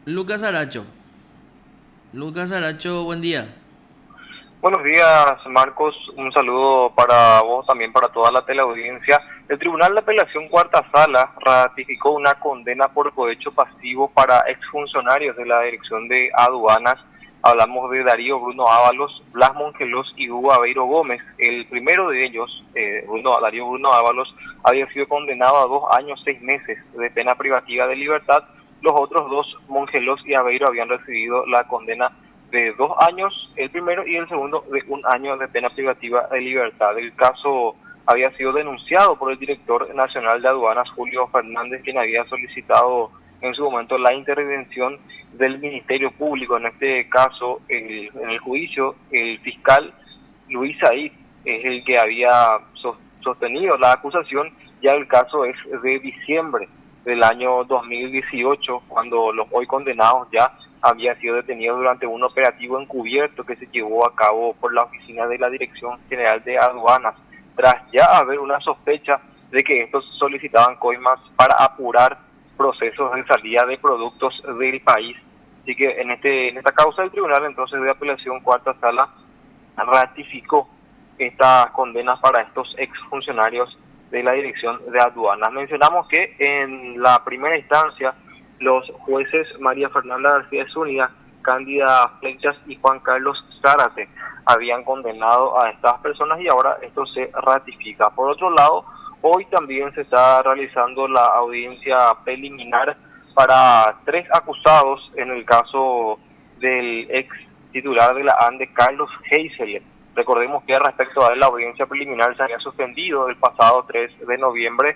Lucas Aracho. Lucas Aracho, buen día. Buenos días, Marcos. Un saludo para vos, también para toda la teleaudiencia. El Tribunal de Apelación Cuarta Sala ratificó una condena por cohecho pasivo para exfuncionarios de la Dirección de Aduanas. Hablamos de Darío Bruno Ábalos, Blas Mongelos y Hugo Aveiro Gómez. El primero de ellos, Darío Bruno Ábalos, había sido condenado a 2 años, 6 meses de pena privativa de libertad. Los otros dos, Mongelos y Aveiro, habían recibido la condena de 2 años, el primero, y el segundo de 1 año de pena privativa de libertad. El caso había sido denunciado por el director nacional de aduanas, Julio Fernández, quien había solicitado en su momento la intervención del Ministerio Público. En este caso, en el juicio, el fiscal Luis Said es el que había sostenido la acusación. Ya el caso es de diciembre del año 2018, cuando los hoy condenados ya había sido detenido durante un operativo encubierto que se llevó a cabo por la oficina de la Dirección General de Aduanas, tras ya haber una sospecha de que estos solicitaban coimas para apurar procesos de salida de productos del país. Así que en esta causa el Tribunal entonces de Apelación Cuarta Sala ratificó estas condenas para estos exfuncionarios de la Dirección de Aduanas. Mencionamos que en la primera instancia los jueces María Fernanda García Zúñiga, Cándida Flechas y Juan Carlos Zárate habían condenado a estas personas, y ahora esto se ratifica. Por otro lado, hoy también se está realizando la audiencia preliminar para 3 acusados en el caso del ex titular de la ANDE, Carlos Heiseler. Recordemos que respecto a él, la audiencia preliminar se había suspendido el pasado 3 de noviembre,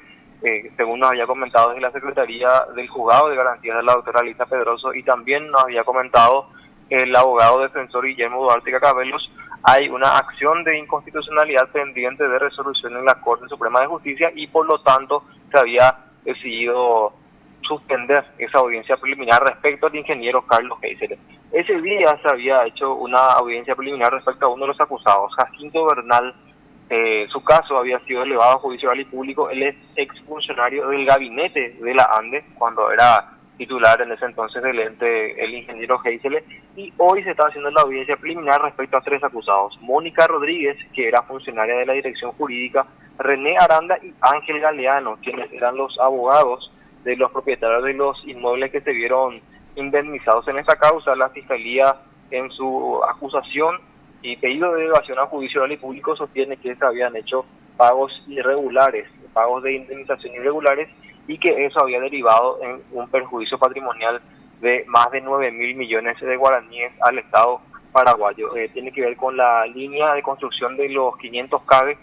según nos había comentado desde la Secretaría del Juzgado de Garantías de la doctora Lisa Pedroso, y también nos había comentado el abogado defensor Guillermo Duarte Cacabelos. Hay una acción de inconstitucionalidad pendiente de resolución en la Corte Suprema de Justicia, y por lo tanto se había decidido suspender esa audiencia preliminar respecto al ingeniero Carlos Heiseler. Ese día se había hecho una audiencia preliminar respecto a uno de los acusados, Jacinto Bernal. Su caso había sido elevado a juicio oral y público. Él es exfuncionario del gabinete de la ANDE cuando era titular en ese entonces del ente el ingeniero Heiseler, y hoy se está haciendo la audiencia preliminar respecto a 3 acusados: Mónica Rodríguez, que era funcionaria de la dirección jurídica, René Aranda y Ángel Galeano, quienes eran los abogados de los propietarios de los inmuebles que se vieron indemnizados en esta causa. La Fiscalía, en su acusación y pedido de elevación a juicio oral y público, sostiene que se habían hecho pagos irregulares, pagos de indemnización irregulares, y que eso había derivado en un perjuicio patrimonial de más de 9.000 millones de guaraníes al Estado paraguayo. Tiene que ver con la línea de construcción de los 500 cabe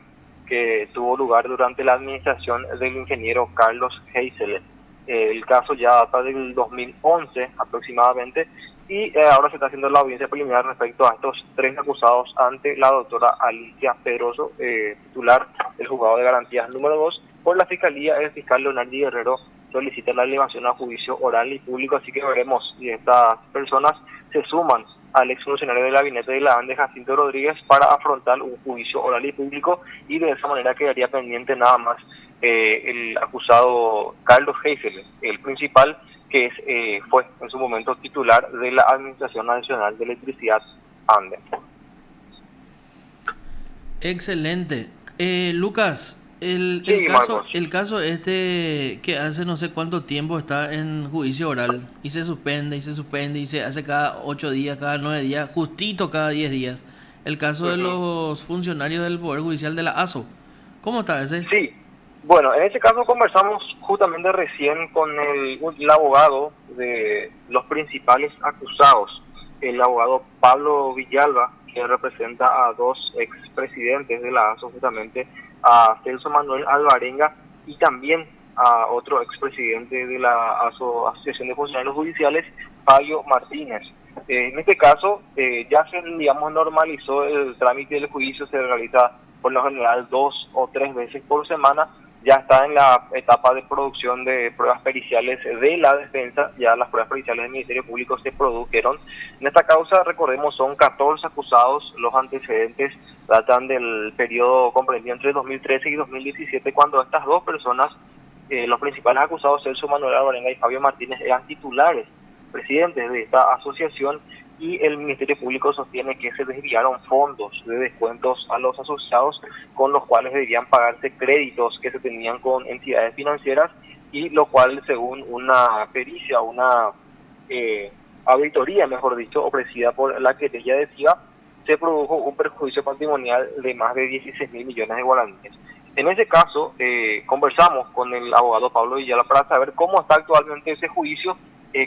que tuvo lugar durante la administración del ingeniero Carlos Heiseler. El caso ya data del 2011 aproximadamente, y ahora se está haciendo la audiencia preliminar respecto a estos 3 acusados ante la doctora Alicia Pedroso, titular del Juzgado de Garantías número 2. Por la Fiscalía, el fiscal Leonardo Guerrero solicita la elevación a juicio oral y público, así que veremos si estas personas se suman al exfuncionario del gabinete de la ANDE, Jacinto Rodríguez, para afrontar un juicio oral y público, y de esa manera quedaría pendiente nada más el acusado Carlos Heiseler, el principal, que fue en su momento titular de la Administración Nacional de Electricidad, ANDE. Excelente. Lucas, Sí, Marcos. el caso este que hace no sé cuánto tiempo está en juicio oral y se suspende y se suspende y se hace cada 8 días, cada 9 días, justito cada 10 días. El caso de Uh-huh. los funcionarios del Poder Judicial de la ASO. ¿Cómo está ese? Sí, bueno, en ese caso conversamos justamente recién con el abogado de los principales acusados, el abogado Pablo Villalba, que representa a dos expresidentes de la ASO, justamente a Celso Manuel Alvarenga y también a otro expresidente de la ASO, Asociación de Funcionarios Judiciales, Fabio Martínez. En este caso, ya se, digamos, normalizó el trámite del juicio. Se realiza por lo general 2 o 3 veces por semana. Ya está en la etapa de producción de pruebas periciales de la defensa. Ya las pruebas periciales del Ministerio Público se produjeron. En esta causa, recordemos, son 14 acusados. Los antecedentes datan del periodo comprendido entre 2013 y 2017, cuando estas dos personas, los principales acusados, Celso Manuel Alvarenga y Fabio Martínez, eran titulares presidentes de esta asociación, y el Ministerio Público sostiene que se desviaron fondos de descuentos a los asociados, con los cuales debían pagarse créditos que se tenían con entidades financieras, y lo cual, según una pericia, una auditoría, mejor dicho, ofrecida por la querella de FIA, se produjo un perjuicio patrimonial de más de 16 mil millones de guaraníes. En ese caso, conversamos con el abogado Pablo Villalba para saber cómo está actualmente ese juicio,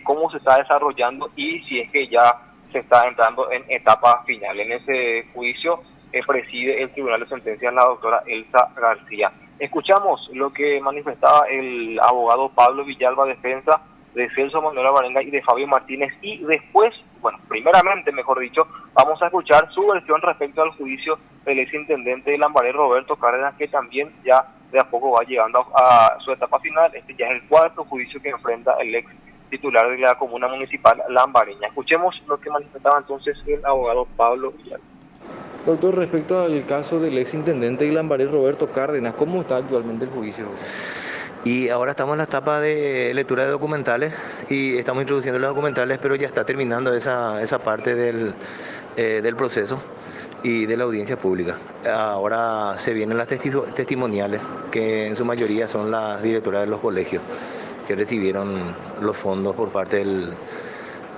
cómo se está desarrollando y si es que ya se está entrando en etapa final. En ese juicio preside el Tribunal de Sentencias la doctora Elsa García. Escuchamos lo que manifestaba el abogado Pablo Villalba, defensa de Celso Manuel Alvarenga y de Fabio Martínez, y después, bueno, primeramente, mejor dicho, vamos a escuchar su versión respecto al juicio del exintendente de Lambaré, Roberto Cárdenas, que también ya de a poco va llegando a su etapa final. Este ya es el cuarto juicio que enfrenta el ex titular de la comuna municipal lambareña. Escuchemos lo que manifestaba entonces el abogado Pablo Villalba. Doctor, respecto al caso del ex intendente de Lambaré, Roberto Cárdenas, ¿cómo está actualmente el juicio? Y ahora estamos en la etapa de lectura de documentales y estamos introduciendo los documentales, pero ya está terminando esa parte del proceso y de la audiencia pública. Ahora se vienen las testimoniales, que en su mayoría son las directoras de los colegios que recibieron los fondos por parte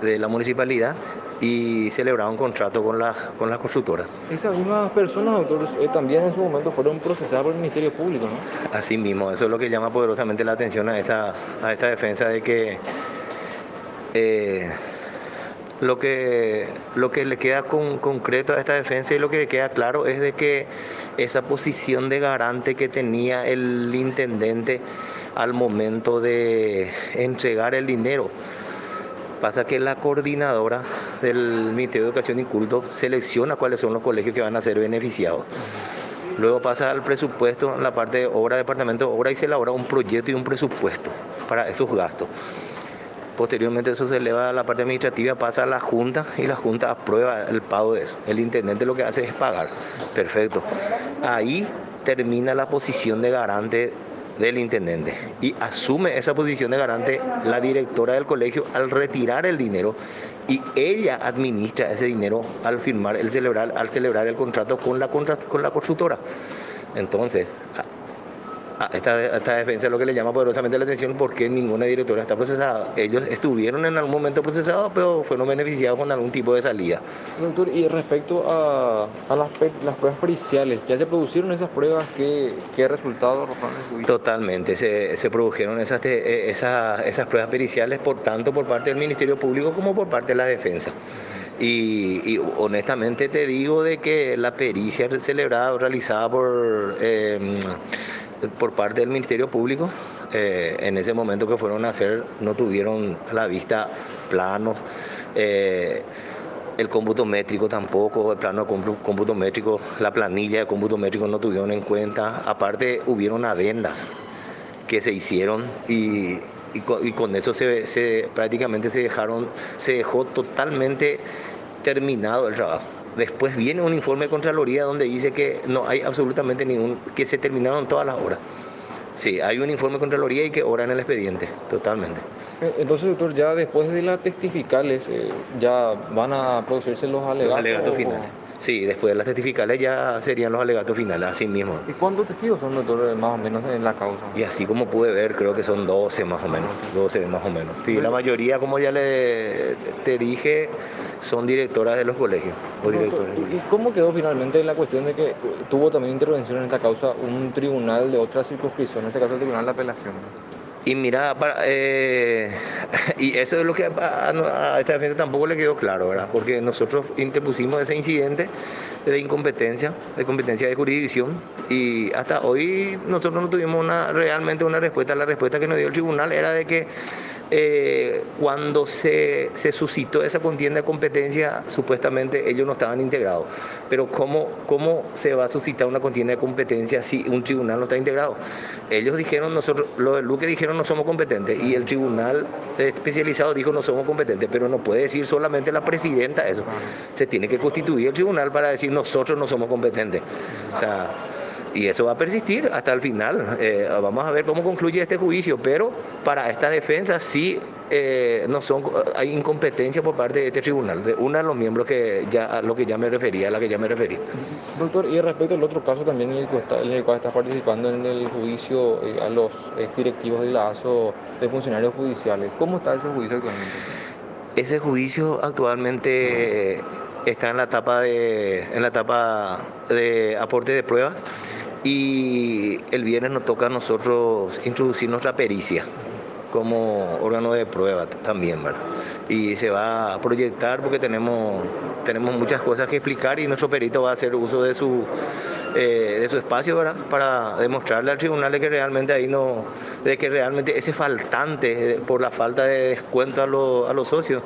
de la municipalidad y celebraron un contrato con las constructoras. Esas mismas personas, doctor, también en su momento fueron procesadas por el Ministerio Público, ¿no? Así mismo, eso es lo que llama poderosamente la atención a esta defensa, de que lo que le queda concreto a esta defensa y lo que le queda claro es de que esa posición de garante que tenía el intendente al momento de entregar el dinero. Pasa que la coordinadora del Ministerio de Educación y Culto selecciona cuáles son los colegios que van a ser beneficiados. Luego pasa al presupuesto, la parte de obra, departamento de obra, y se elabora un proyecto y un presupuesto para esos gastos. Posteriormente eso se eleva a la parte administrativa, pasa a la Junta y la Junta aprueba el pago de eso. El intendente lo que hace es pagar. Perfecto. Ahí termina la posición de garante del intendente y asume esa posición de garante la directora del colegio al retirar el dinero, y ella administra ese dinero al celebrar el contrato con la constructora. Entonces, esta defensa es lo que le llama poderosamente la atención, porque ninguna directora está procesada. Ellos estuvieron en algún momento procesados, pero fueron beneficiados con algún tipo de salida. Doctor, y respecto a las pruebas periciales, ¿ya se produjeron esas pruebas? ¿Qué resultados arrojaron el juicio? Totalmente, se produjeron esas pruebas periciales, tanto por parte del Ministerio Público como por parte de la defensa. Y honestamente te digo de que la pericia realizada por parte del Ministerio Público, en ese momento que fueron a hacer, no tuvieron a la vista planos, el cómputo métrico tampoco, el plano de cómputo métrico, la planilla de cómputo métrico no tuvieron en cuenta. Aparte hubieron adendas que se hicieron y con eso prácticamente se dejó totalmente terminado el trabajo. Después viene un informe de Contraloría donde dice que no hay absolutamente que se terminaron todas las obras. Sí, hay un informe de Contraloría y que obra en el expediente, totalmente. Entonces, doctor, ya después de las testificales, ¿ya van a producirse los alegatos? Los alegatos finales. Sí, después de las testificales ya serían los alegatos finales, así mismo. ¿Y cuántos testigos son, doctor, más o menos en la causa? Y así como pude ver, creo que son 12 más o menos. 12 más o menos. Sí, la mayoría, como ya te dije, son directoras de los colegios. ¿Y cómo quedó finalmente la cuestión de que tuvo también intervención en esta causa un tribunal de otra circunscripción, en este caso el Tribunal de Apelación? Y mira, y eso es lo que a esta defensa tampoco le quedó claro, ¿verdad? Porque nosotros interpusimos ese incidente de competencia de jurisdicción, y hasta hoy nosotros no tuvimos realmente una respuesta. La respuesta que nos dio el tribunal era de que cuando se suscitó esa contienda de competencia, supuestamente ellos no estaban integrados. Pero ¿cómo se va a suscitar una contienda de competencia si un tribunal no está integrado? Ellos dijeron, los del Luque dijeron no somos competentes, y el tribunal especializado dijo no somos competentes, pero no puede decir solamente la presidenta eso. Se tiene que constituir el tribunal para decir nosotros no somos competentes. O sea, Y eso va a persistir hasta el final. Vamos a ver cómo concluye este juicio, pero para esta defensa sí no son, hay incompetencia por parte de este tribunal, de uno de los miembros a lo que ya me refería, a la que ya me referí. Doctor, y respecto al otro caso también en el cual está participando en el juicio a los directivos de la ASO de funcionarios judiciales, ¿cómo está ese juicio actualmente? Ese juicio actualmente está en la etapa de aporte de pruebas y el viernes nos toca a nosotros introducir nuestra pericia como órgano de prueba también, ¿verdad? Y se va a proyectar porque tenemos muchas cosas que explicar y nuestro perito va a hacer uso de su espacio, ¿verdad? Para demostrarle al tribunal de que realmente ese faltante por la falta de descuento a los socios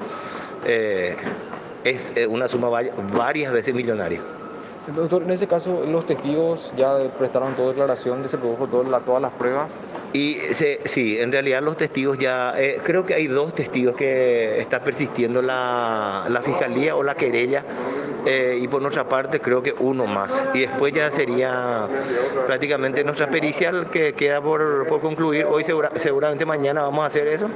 es una suma varias veces millonaria. Doctor, en ese caso los testigos ya prestaron toda declaración, se produjo todas las pruebas. Y sí, en realidad los testigos ya, creo que hay 2 testigos que está persistiendo la fiscalía o la querella, y por nuestra parte creo que 1 más. Y después ya sería prácticamente nuestra pericial que queda por concluir. Hoy seguramente mañana vamos a hacer eso.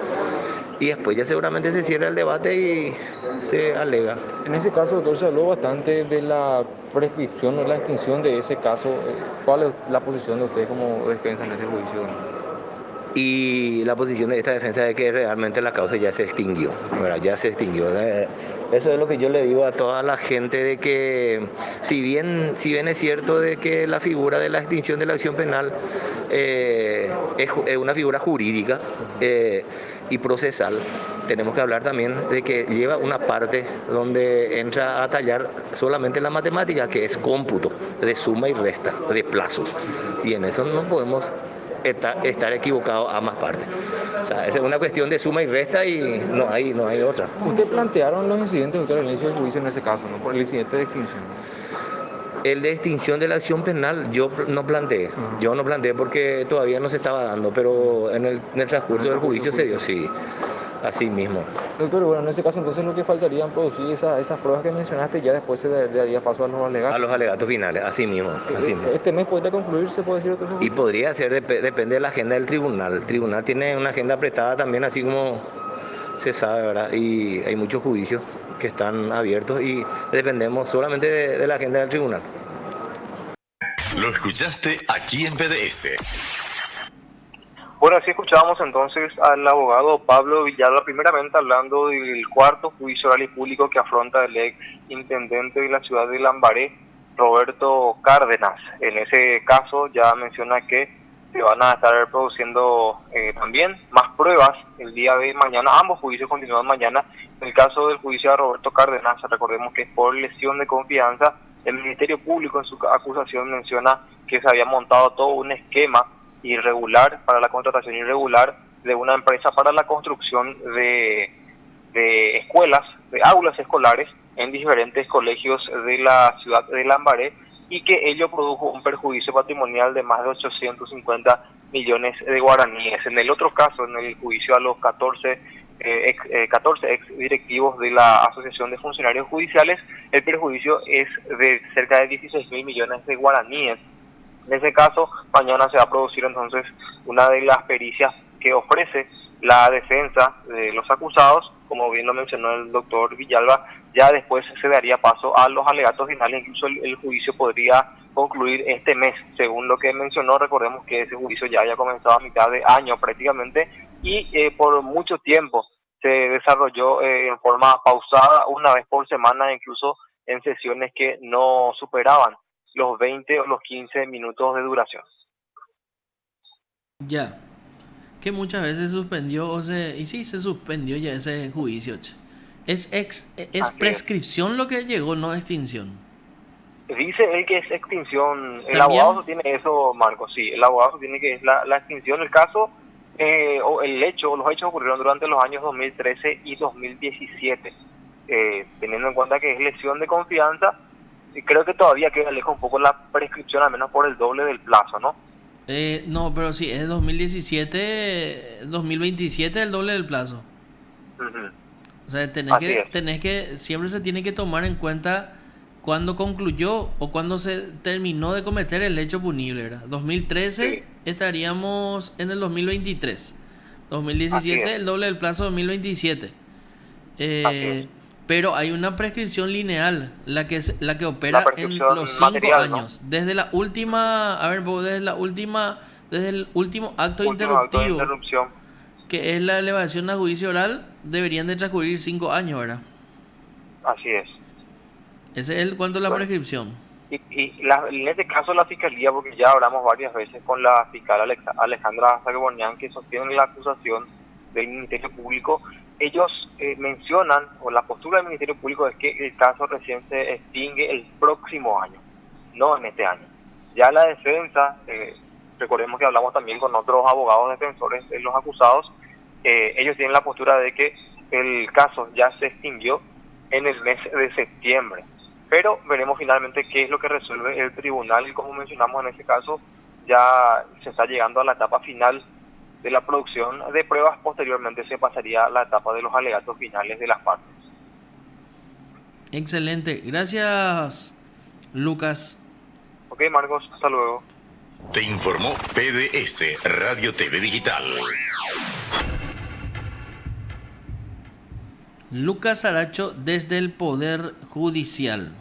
Y después ya seguramente se cierra el debate y se alega. En ese caso, doctor, se habló bastante de la prescripción o la extinción de ese caso. ¿Cuál es la posición de usted como defensa en este juicio? Y la posición de esta defensa es que realmente la causa ya se extinguió, ¿verdad? Ya se extinguió. Eso es lo que yo le digo a toda la gente, de que si bien es cierto de que la figura de la extinción de la acción penal es una figura jurídica y procesal, tenemos que hablar también de que lleva una parte donde entra a tallar solamente la matemática, que es cómputo de suma y resta de plazos, y en eso no podemos estar equivocado a ambas partes. O sea, es una cuestión de suma y resta y no hay otra. ¿Usted plantearon los incidentes, doctor, al inicio del juicio en ese caso, ¿no? Por el incidente de extinción? El de extinción de la acción penal yo no planteé. Yo no planteé porque todavía no se estaba dando, pero en el transcurso del juicio se dio, sí. Así mismo. Doctor, bueno, en ese caso entonces lo que faltaría en producir esas pruebas que mencionaste, ya después se daría paso a los alegatos. A los alegatos finales, así mismo. ¿Este mes podría concluir, se puede decir, doctor? Y podría ser, depende de la agenda del tribunal. El tribunal tiene una agenda apretada también, así como se sabe, ¿verdad? Y hay muchos juicios que están abiertos y dependemos solamente de la agenda del tribunal. Lo escuchaste aquí en PDS. Bueno, así escuchábamos entonces al abogado Pablo Villalba, primeramente hablando del cuarto juicio oral y público que afronta el ex intendente de la ciudad de Lambaré, Roberto Cárdenas. En ese caso ya menciona que se van a estar produciendo también más pruebas el día de mañana. Ambos juicios continúan mañana. En el caso del juicio a Roberto Cárdenas, recordemos que es por lesión de confianza. El Ministerio Público en su acusación menciona que se había montado todo un esquema irregular para la contratación irregular de una empresa para la construcción de escuelas, de aulas escolares en diferentes colegios de la ciudad de Lambaré, y que ello produjo un perjuicio patrimonial de más de 850 millones de guaraníes. En el otro caso, en el juicio a los 14 ex directivos de la Asociación de Funcionarios Judiciales, el perjuicio es de cerca de 16 mil millones de guaraníes. En ese caso, mañana se va a producir entonces una de las pericias que ofrece la defensa de los acusados. Como bien lo mencionó el doctor Villalba, ya después se daría paso a los alegatos finales. Incluso el juicio podría concluir este mes, según lo que mencionó. Recordemos que ese juicio ya haya comenzado a mitad de año prácticamente, y por mucho tiempo se desarrolló en forma pausada, una vez por semana, incluso en sesiones que no superaban los 20 o los 15 minutos de duración. Ya, que muchas veces se suspendió, se suspendió ya ese juicio. Es prescripción lo que llegó, no extinción. Dice él que es extinción. El abogado tiene eso, Marcos, sí, el abogado tiene que es la extinción. El caso, o los hechos ocurrieron durante los años 2013 y 2017, teniendo en cuenta que es lesión de confianza. Y creo que todavía queda lejos un poco la prescripción, al menos por el doble del plazo, ¿no? No, pero sí, es 2017, 2027 el doble del plazo. Uh-huh. O sea, siempre se tiene que tomar en cuenta cuando concluyó o cuando se terminó de cometer el hecho punible, ¿verdad? 2013, Sí. estaríamos en el 2023. Así 2017, es. el doble del plazo 2027. Así es. Pero hay una prescripción lineal, la que opera La en prescripción los 5 material, ¿no? años. Desde la última, a ver, vos, desde el último acto Último acto de interruptivo, interrupción. que es la elevación a juicio oral, deberían de transcurrir 5 años, ¿verdad? Así es. Ese es el cuanto a la Bueno, prescripción. en este caso la Fiscalía, porque ya hablamos varias veces con la fiscal Alejandra Zagbonian, que sostiene la acusación del Ministerio Público, ellos mencionan, o la postura del Ministerio Público es que el caso recién se extingue el próximo año, no en este año. Ya la defensa, recordemos que hablamos también con otros abogados defensores de los acusados, ellos tienen la postura de que el caso ya se extinguió en el mes de septiembre. Pero veremos finalmente qué es lo que resuelve el tribunal y como mencionamos en este caso, ya se está llegando a la etapa final de la producción de pruebas. Posteriormente se pasaría a la etapa de los alegatos finales de las partes. Excelente. Gracias, Lucas. Ok, Marcos, hasta luego. Te informó PDS Radio TV Digital. Lucas Aracho desde el Poder Judicial.